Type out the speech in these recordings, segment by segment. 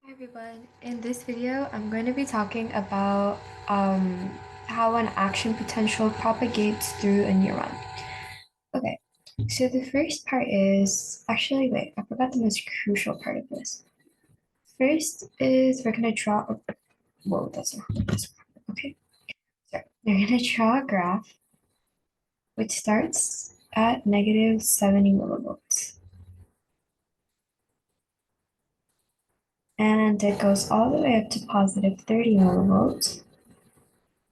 Hi everyone. In this video, I'm going to be talking about how an action potential propagates through a neuron. Okay, so the first part is actually, wait, I forgot the most crucial part of this. First is we're going to draw, whoa, that's not this. Okay, so we're going to draw a graph which starts at negative 70 millivolts. And it goes all the way up to positive 30 millivolts.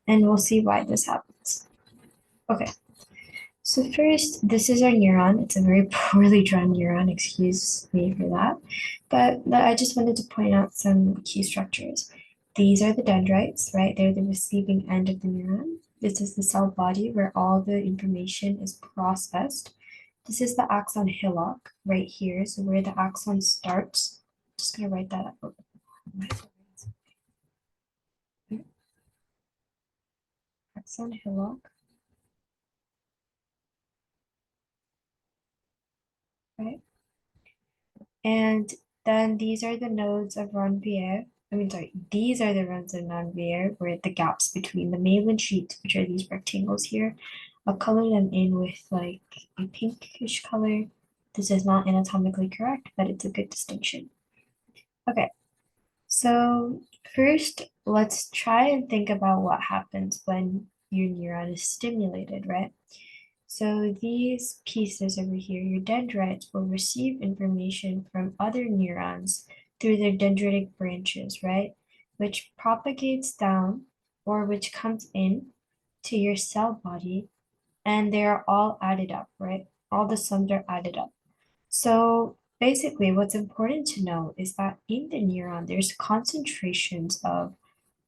And we'll see why this happens. Okay. So first, this is our neuron. It's a very poorly drawn neuron, excuse me for that. But I just wanted to point out some key structures. These are the dendrites, right? They're the receiving end of the neuron. This is the cell body where all the information is processed. This is the axon hillock right here. So where the axon starts, just gonna write that up. Axon hillock, right? And then these are the nodes of Ranvier. These are the nodes of Ranvier, where the gaps between the myelin sheets, which are these rectangles here, I'll color them in with like a pinkish color. This is not anatomically correct, but it's a good distinction. Okay, so first, let's try and think about what happens when your neuron is stimulated, right? So these pieces over here, your dendrites, will receive information from other neurons through their dendritic branches, right? Which propagates down or which comes in to your cell body, and they are all added up, right? All the sums are added up. So basically, what's important to know is that in the neuron, there's concentrations of,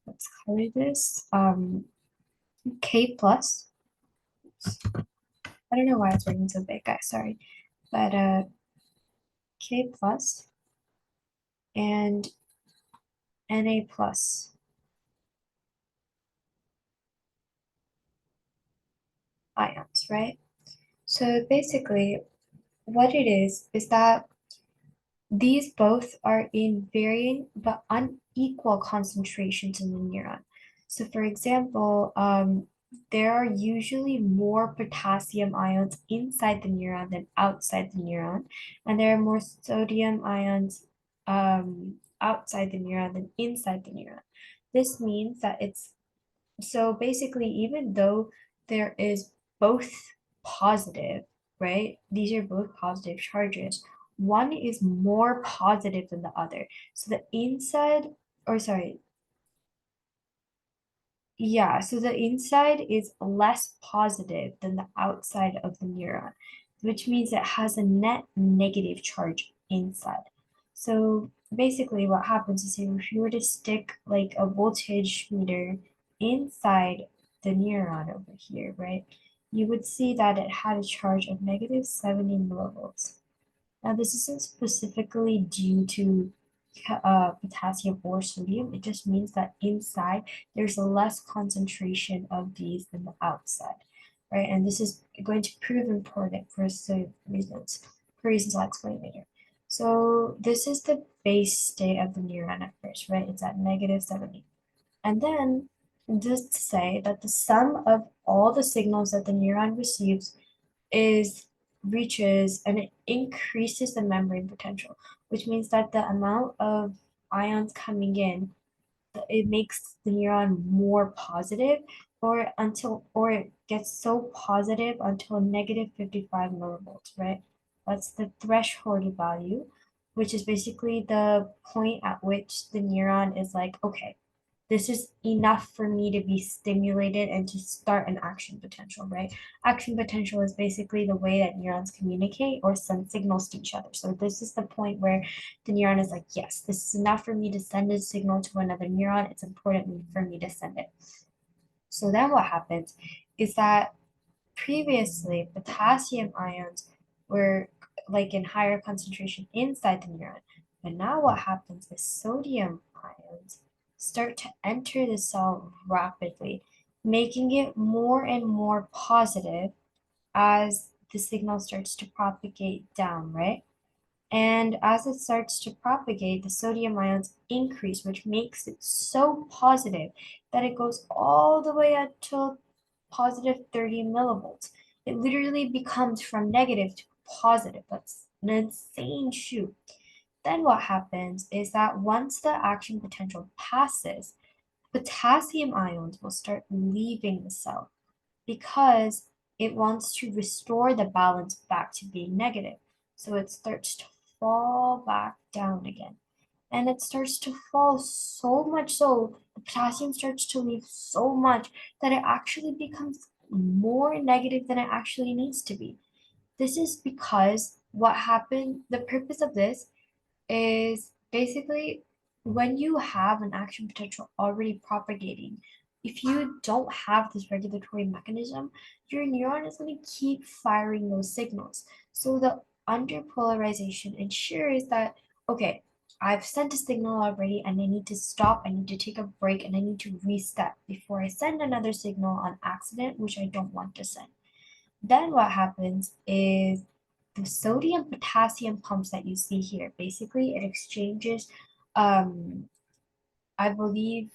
let's color this, K plus. I don't know why it's written so big, guys, sorry. But K plus and Na plus ions, right? So basically, what it is that these both are in varying but unequal concentrations in the neuron. So for example, there are usually more potassium ions inside the neuron than outside the neuron, and there are more sodium ions outside the neuron than inside the neuron. This means that it's so basically, even though there is both positive, right? These are both positive charges. One is more positive than the other. So the inside, or sorry, yeah, so the inside is less positive than the outside of the neuron, which means it has a net negative charge inside. So basically what happens is if you were to stick like a voltage meter inside the neuron over here, right, you would see that it had a charge of negative 70 millivolts. Now, this isn't specifically due to potassium or sodium. It just means that inside there's a less concentration of these than the outside, right? And this is going to prove important for some reasons, I'll explain later. So this is the base state of the neuron at first, right? It's at negative 70. And then just to say that the sum of all the signals that the neuron receives is reaches and it increases the membrane potential, which means that the amount of ions coming in, it makes the neuron more positive or it gets so positive until negative 55 millivolts, right? That's the threshold value, which is basically the point at which the neuron is like, okay, this is enough for me to be stimulated and to start an action potential, right? Action potential is basically the way that neurons communicate or send signals to each other. So this is the point where the neuron is like, yes, this is enough for me to send a signal to another neuron. It's important for me to send it. So then what happens is that previously potassium ions were like in higher concentration inside the neuron. But now what happens is sodium ions start to enter the cell rapidly, making it more and more positive as the signal starts to propagate down, right? And as it starts to propagate, the sodium ions increase, which makes it so positive that it goes all the way up to positive 30 millivolts. It literally becomes from negative to positive. That's an insane shoot. Then what happens is that once the action potential passes, potassium ions will start leaving the cell because it wants to restore the balance back to being negative. So it starts to fall back down again. And it starts to fall so much so, the potassium starts to leave so much that it actually becomes more negative than it actually needs to be. This is because what happened, the purpose of this is basically when you have an action potential already propagating, if you don't have this regulatory mechanism, your neuron is going to keep firing those signals. So the underpolarization ensures that, okay, I've sent a signal already and I need to stop, I need to take a break, and I need to reset before I send another signal on accident, which I don't want to send. Then what happens is the sodium potassium pumps that you see here, basically it exchanges, um, I believe,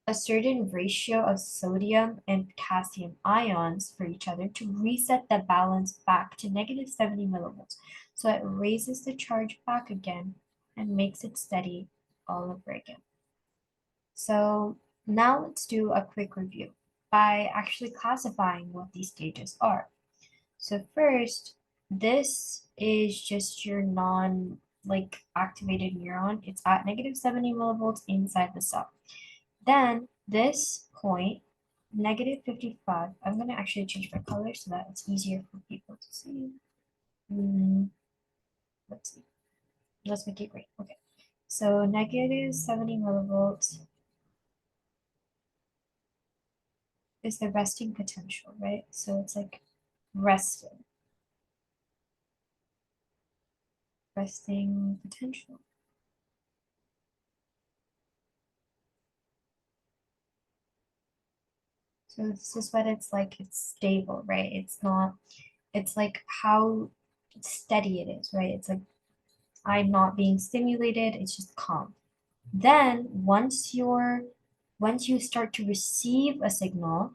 a certain ratio of sodium and potassium ions for each other to reset the balance back to negative 70 millivolts. So it raises the charge back again and makes it steady all over again. So now let's do a quick review by actually classifying what these stages are. So first, this is just your like activated neuron. It's at negative 70 millivolts inside the cell. Then this point, negative 55, I'm going to actually change my color so that it's easier for people to see. Mm, let's see. Let's make it green. Okay. So negative 70 millivolts is the resting potential, right? So it's like resting, resting potential. So this is what it's like, it's stable, right? It's not, it's like how steady it is, right? It's like I'm not being stimulated, it's just calm. Then once you start to receive a signal,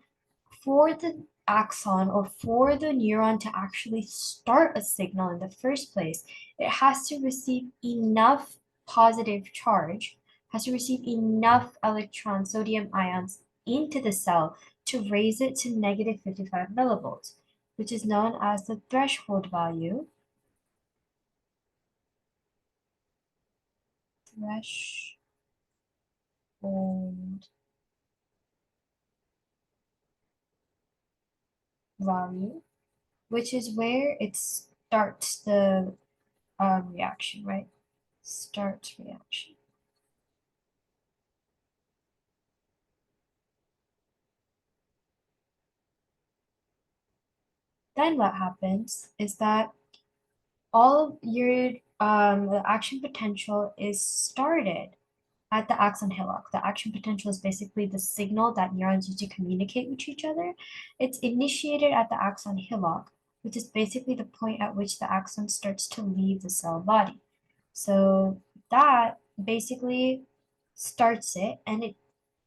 for the axon or for the neuron to actually start a signal in the first place, it has to receive enough positive charge, has to receive enough electron sodium ions into the cell to raise it to negative 55 millivolts, which is known as the threshold value. Threshold value, which is where it starts the reaction, right? Starts reaction. Then what happens is that all of your action potential is started at the axon hillock. The action potential is basically the signal that neurons use to communicate with each other. It's initiated at the axon hillock, which is basically the point at which the axon starts to leave the cell body. So that basically starts it and it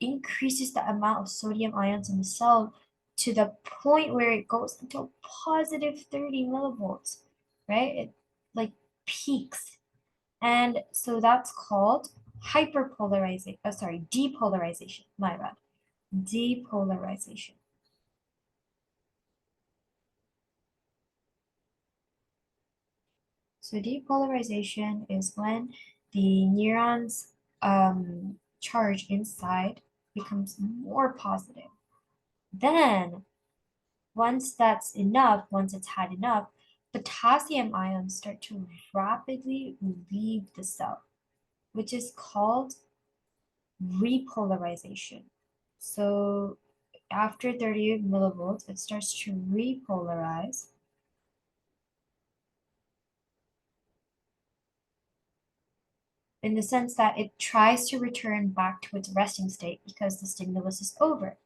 increases the amount of sodium ions in the cell to the point where it goes until positive 30 millivolts, right? It like peaks. And so that's called hyperpolarization. Oh, sorry, depolarization. My bad. Depolarization. So depolarization is when the neurons charge inside becomes more positive. Then once that's enough, once it's had enough, potassium ions start to rapidly leave the cell, which is called repolarization. So after 30 millivolts, it starts to repolarize in the sense that it tries to return back to its resting state because the stimulus is over.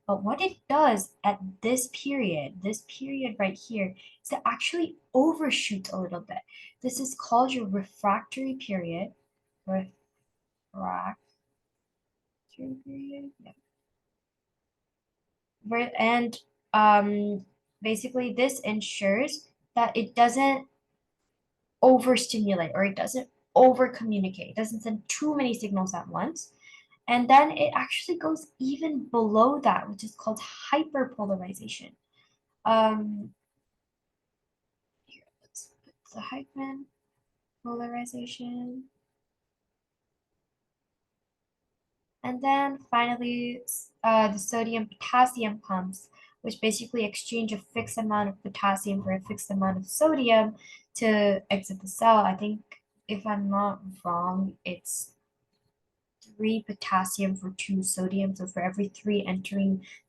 But what it does at this period right here, is it actually overshoots a little bit. This is called your refractory period. Refractory period, yeah. And basically this ensures that it doesn't overstimulate or it doesn't over communicate. It doesn't send too many signals at once. And then it actually goes even below that, which is called hyperpolarization. Here, let's put the hyphen polarization. And then finally, the sodium potassium pumps, which basically exchange a fixed amount of potassium for a fixed amount of sodium to exit the cell. I think, if I'm not wrong, it's 3 potassium for 2 sodium. So for every 3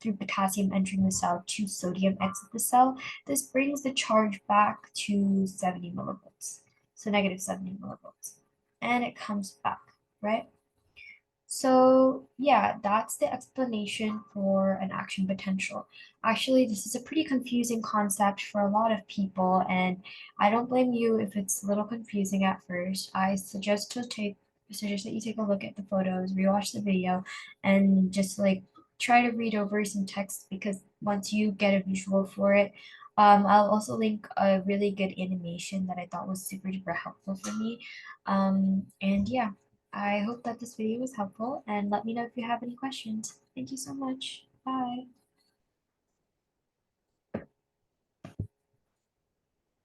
potassium entering the cell, 2 sodium exit the cell. This brings the charge back to 70 millivolts. So negative 70 millivolts. And it comes back, right? So yeah, that's the explanation for an action potential. Actually, this is a pretty confusing concept for a lot of people, and I don't blame you if it's a little confusing at first. I suggest that you take a look at the photos, rewatch the video, and just like try to read over some text because once you get a visual for it, I'll also link a really good animation that I thought was super duper helpful for me. And yeah. I hope that this video was helpful and let me know if you have any questions. Thank you so much. Bye.